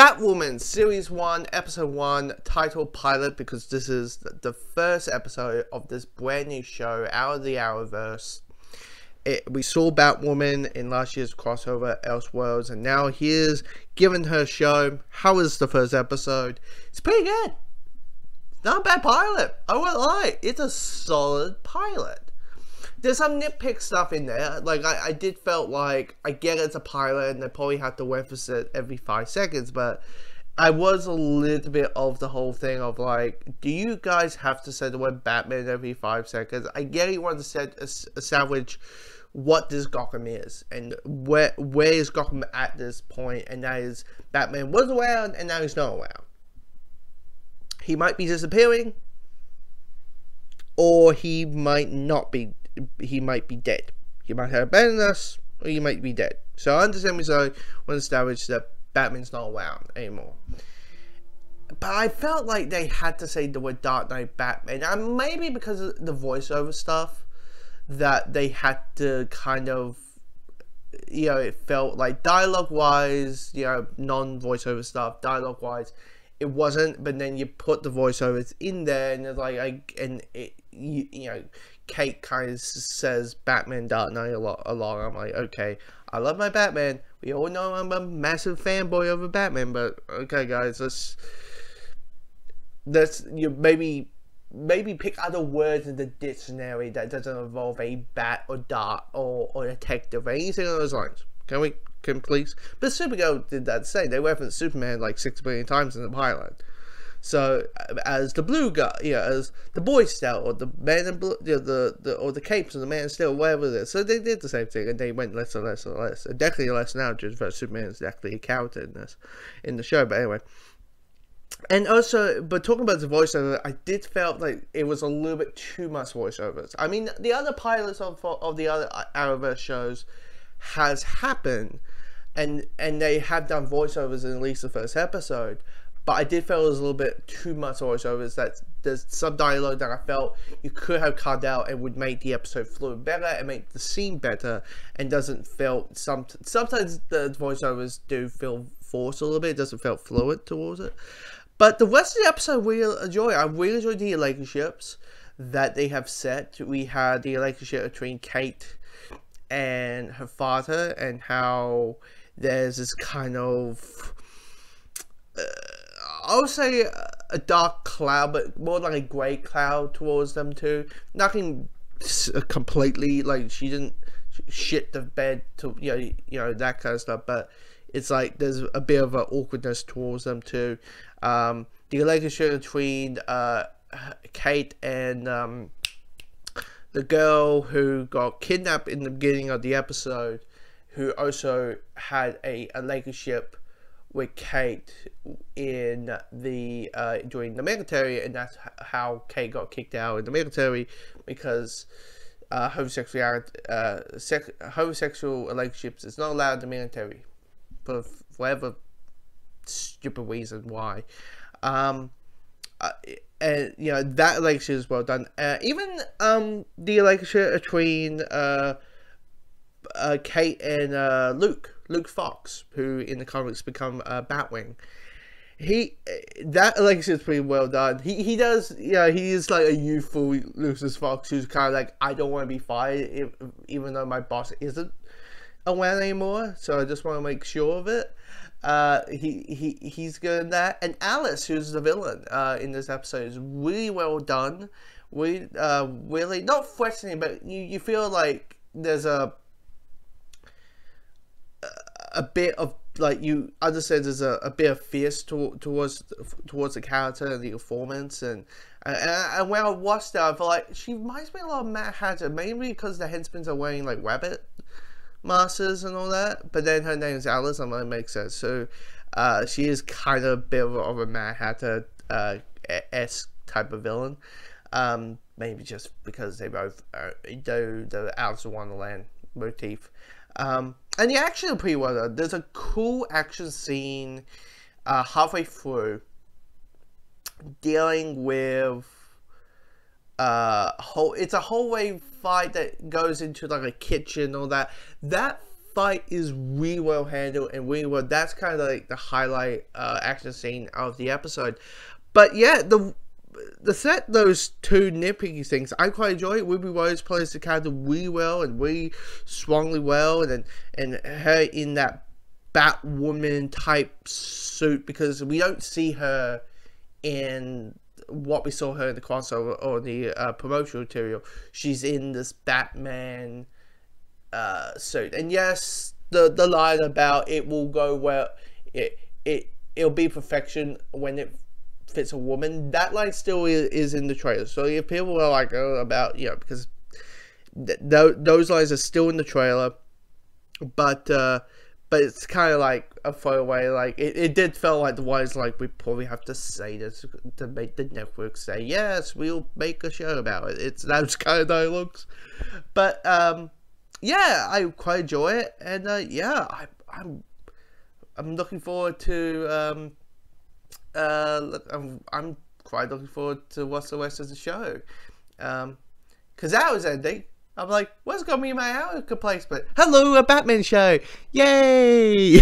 Batwoman Series 1, Episode 1, titled Pilot, because this is the first episode of this brand new show out of the Arrowverse. We saw Batwoman in last year's crossover Elseworlds, and now here's giving her show. How is the first episode? It's pretty good. Not a bad pilot. I won't lie. It's a solid pilot. There's some nitpick stuff in there. Like, I did felt like, I get it's a pilot and they probably have to reference it every 5 seconds, but I was a little bit of the whole thing of like, do you guys have to say the word Batman every 5 seconds? I get you want to establish what this Gotham is and where is Gotham at this point, and that is Batman was around and now he's not around. He might be disappearing, or he might not be. He might be dead. He might have abandoned us, or he might be dead. So I understand we want to establish that Batman's not around anymore. But I felt like they had to say the word Dark Knight Batman. And maybe because of the voiceover stuff, that they had to kind of, you know, it felt like dialogue-wise, you know, non-voiceover stuff, dialogue-wise, it wasn't. But then you put the voiceovers in there, and it's like, you know, Kate kind of says Batman Dark Knight a lot. I'm like, okay, I love my Batman. We all know I'm a massive fanboy over Batman, but okay, guys, let's maybe pick other words in the dictionary that doesn't involve a bat or dart or detective or anything along those lines. Can please? But Supergirl did that same. They referenced Superman like 6 billion times in the pilot. So as the blue guy, you know, as the Boy Scout or the man in blue, you know, or the capes or the man still, whatever it is. So they did the same thing, and they went less and less and less. And definitely less now, just because Superman is actually a character in the show. But anyway, and also, but talking about the voiceover, I did felt like it was a little bit too much voiceovers. I mean, the other pilots of the other Arrowverse shows has happened, and they have done voiceovers in at least the first episode. But I did feel it was a little bit too much voiceovers. That there's some dialogue that I felt you could have cut out and would make the episode flow better and make the scene better, and doesn't feel sometimes the voiceovers do feel forced a little bit. It doesn't feel fluid towards it. But the rest of the episode we enjoy. I really enjoyed the relationships that they have set. We had the relationship between Kate and her father, and how there's this kind of I would say a dark cloud, but more like a grey cloud towards them too. Nothing completely, like, she didn't shit the bed to you know that kind of stuff, but it's like there's a bit of an awkwardness towards them too. The relationship between Kate and the girl who got kidnapped in the beginning of the episode, who also had a relationship with Kate in the during the military, and that's how Kate got kicked out in the military, because homosexual relationships is not allowed in the military for whatever stupid reason why. And you know, that relationship is well done. Even the relationship between Kate and Luke Fox, who in the comics become Batwing. That relationship is pretty well done. He does, you know, he is like a youthful Lucius Fox who's kind of like, I don't want to be fired even though my boss isn't around anymore, so I just want to make sure of it. He's good in that. And Alice, who's the villain in this episode, is really well done. Really not threatening, but you feel like there's a bit of, like, you understand there's a bit of fierce towards the character and the performance, and when I watched that, I feel like she reminds me a lot of Mad Hatter, mainly because the henchmen are wearing like rabbit masters and all that, but then her name is Alice, and that makes sense. So she is kind of a bit of a Mad Hatter esque type of villain, maybe just because they both do the Alice in Wonderland motif. And the action is pretty well done. There's a cool action scene halfway through dealing with it's a hallway fight that goes into like a kitchen, all that fight is really well handled and really well. That's kind of like the highlight action scene of the episode. But yeah, the set, those two nitpicky things, I quite enjoy it. Ruby Rose plays the character really well and really strongly well, and her in that Batwoman type suit, because we don't see her in what we saw her in the crossover or the promotional material. She's in this Batman suit, and yes, the line about it will go well, it'll be perfection when it fits a woman, that line still is in the trailer. So if people are like, oh, about, you know, because those lines are still in the trailer, but it's kind of like a throwaway. Like it did feel like the ones like we probably have to say this to make the network say yes, we'll make a show about it. It's those kind of dialogues. But yeah, I quite enjoy it, and yeah, I'm looking forward to I'm quite looking forward to what's the rest of the show, because that was ending. I'm like, what's gonna be my hour replacement? Hello, a Batman show! Yay!